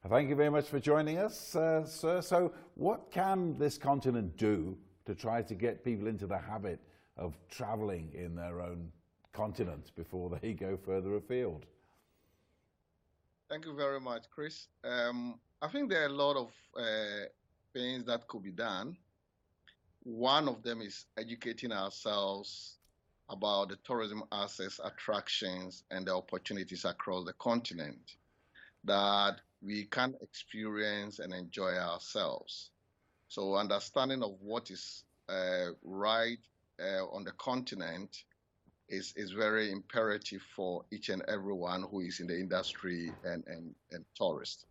Thank you very much for joining us, sir. So what can this continent do to try to get people into the habit of traveling in their own continent before they go further afield? Thank you very much, Chris. I think there are a lot of things that could be done. One of them is educating ourselves about the tourism access, attractions, and the opportunities across the continent that we can experience and enjoy ourselves. So understanding of what is right on the continent is very imperative for each and everyone who is in the industry and tourists.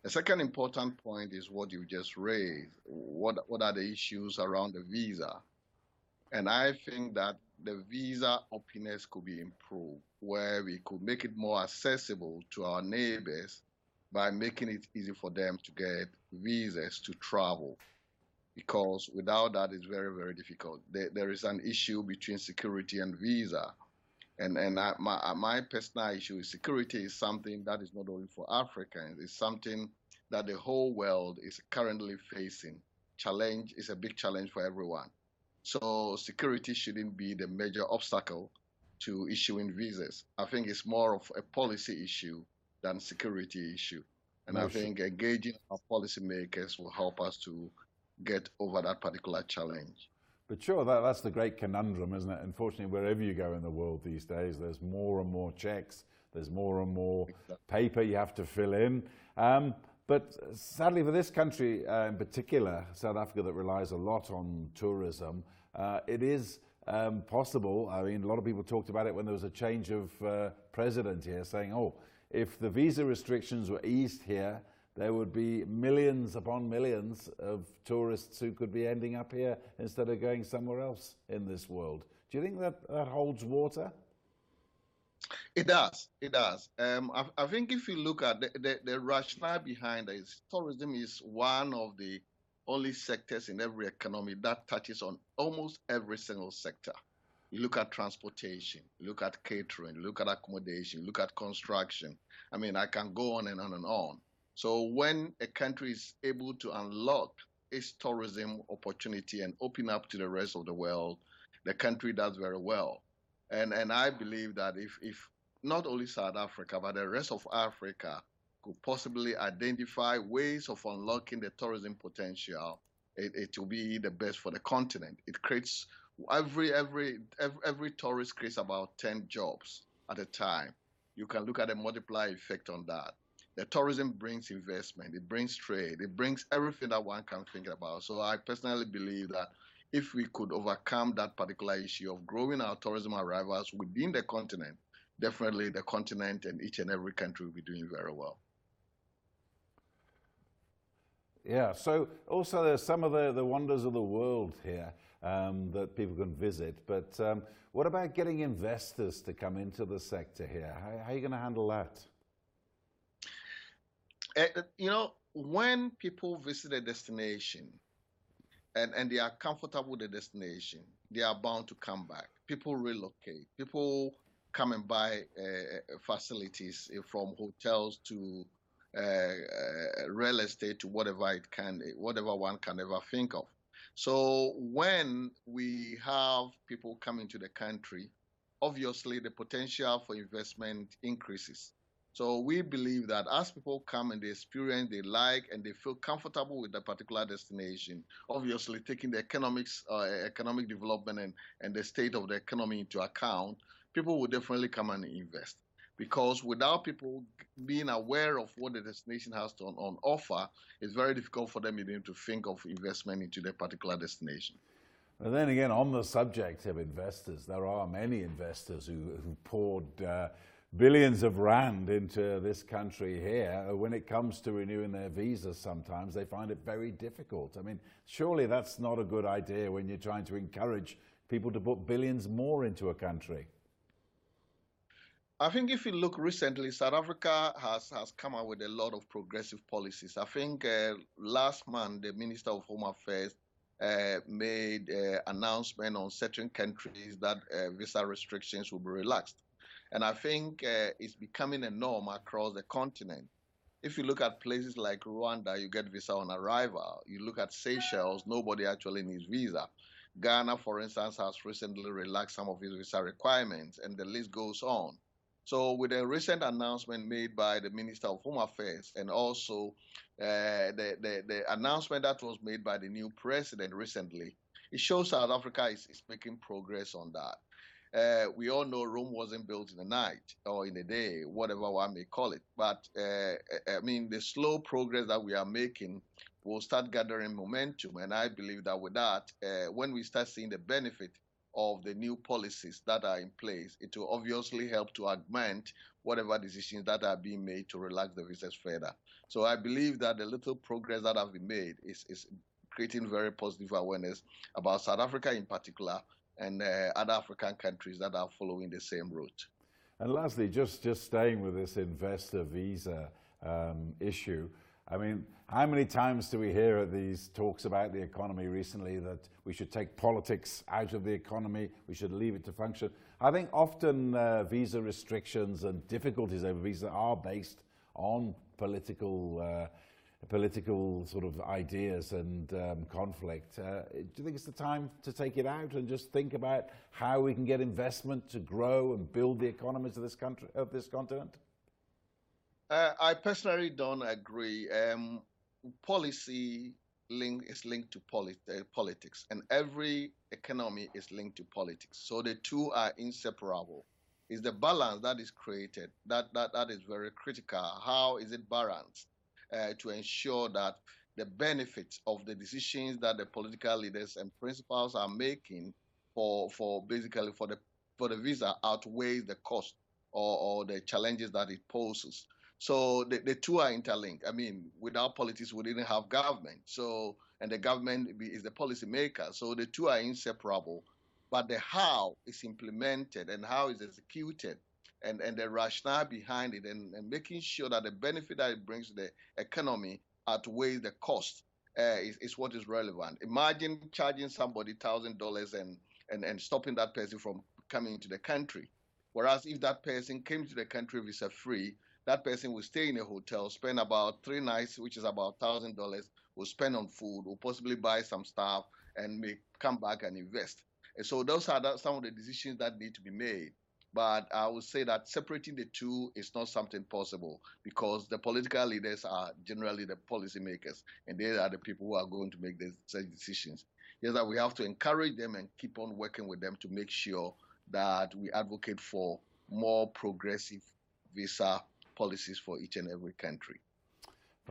The second important point is what you just raised. What are the issues around the visa? And I think that the visa openness could be improved, where we could make it more accessible to our neighbors by making it easy for them to get visas to travel. Because without that, it's very, very difficult. There is an issue between security and visa. And my personal issue is security is something that is not only for Africans, it's something that the whole world is currently facing. Challenge is a big challenge for everyone. So security shouldn't be the major obstacle to issuing visas. I think it's more of a policy issue than security issue. And I think engaging our policymakers will help us to get over that particular challenge. But sure, that's the great conundrum, isn't it? Unfortunately, wherever you go in the world these days, there's more and more checks, there's more and more paper you have to fill in. But sadly for this country in particular, South Africa, that relies a lot on tourism, it is possible. I mean, a lot of people talked about it when there was a change of president here, saying, oh, if the visa restrictions were eased here, there would be millions upon millions of tourists who could be ending up here instead of going somewhere else in this world. Do you think that holds water? It does. It does. I think if you look at the rationale behind it, tourism is one of the only sectors in every economy that touches on almost every single sector. You look at transportation, you look at catering, you look at accommodation, you look at construction. I mean, I can go on and on and on. So when a country is able to unlock its tourism opportunity and open up to the rest of the world, the country does very well. And I believe that if not only South Africa, but the rest of Africa could possibly identify ways of unlocking the tourism potential, it will be the best for the continent. It creates, every tourist creates about 10 jobs at a time. You can look at the multiplier effect on that. The tourism brings investment, it brings trade, it brings everything that one can think about. So I personally believe that if we could overcome that particular issue of growing our tourism arrivals within the continent, definitely the continent and each and every country will be doing very well. Yeah, so also there's some of the wonders of the world here that people can visit, but what about getting investors to come into the sector here? How are you going to handle that? You know, when people visit a destination and they are comfortable with the destination, they are bound to come back. People relocate. People come and buy facilities from hotels to real estate to whatever one can ever think of. So when we have people coming to the country, obviously the potential for investment increases. So we believe that as people come and they experience, they like, and they feel comfortable with a particular destination, obviously taking the economic development and the state of the economy into account, people will definitely come and invest. Because without people being aware of what the destination has on offer, it's very difficult for them even to think of investment into their particular destination. And then again, on the subject of investors, there are many investors who poured billions of rand into this country here. When it comes to renewing their visas, sometimes they find it very difficult. I mean, surely that's not a good idea when you're trying to encourage people to put billions more into a country. I think if you look recently, South Africa has come out with a lot of progressive policies. I think last month, the Minister of Home Affairs made an announcement on certain countries that visa restrictions will be relaxed. And I think it's becoming a norm across the continent. If you look at places like Rwanda, you get visa on arrival. You look at Seychelles, nobody actually needs visa. Ghana, for instance, has recently relaxed some of its visa requirements, and the list goes on. So with a recent announcement made by the Minister of Home Affairs and also the announcement that was made by the new president recently, it shows South Africa is making progress on that. We all know Rome wasn't built in a night or in a day, whatever one may call it. But I mean, the slow progress that we are making will start gathering momentum. And I believe that with that, when we start seeing the benefit of the new policies that are in place, it will obviously help to augment whatever decisions that are being made to relax the visas further. So I believe that the little progress that have been made is creating very positive awareness about South Africa in particular and other African countries that are following the same route. And lastly, just staying with this investor visa issue, I mean, how many times do we hear at these talks about the economy recently that we should take politics out of the economy, we should leave it to function? I think often visa restrictions and difficulties over visa are based on political sort of ideas and conflict. Do you think it's the time to take it out and just think about how we can get investment to grow and build the economies of this country, of this continent? I personally don't agree. Policy is linked to politics, and every economy is linked to politics. So the two are inseparable. It's the balance that is created that is very critical. How is it balanced to ensure that the benefits of the decisions that the political leaders and principals are making for the visa outweighs the cost or the challenges that it poses? So the two are interlinked. I mean, without politics, we didn't have government. So, and the government is the policy maker. So the two are inseparable. But the how is implemented and how is executed and the rationale behind it and making sure that the benefit that it brings to the economy outweighs the cost is what is relevant. Imagine charging somebody $1,000 and stopping that person from coming into the country. Whereas if that person came to the country visa free, that person will stay in a hotel, spend about 3 nights, which is about $1,000, will spend on food, will possibly buy some stuff, and may come back and invest. And so those are some of the decisions that need to be made. But I would say that separating the two is not something possible because the political leaders are generally the policymakers, and they are the people who are going to make such decisions. Yes, that we have to encourage them and keep on working with them to make sure that we advocate for more progressive visa policies for each and every country.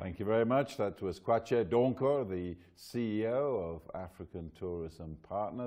Thank you very much. That was Kwakye Donkor, the CEO of African Tourism Partners.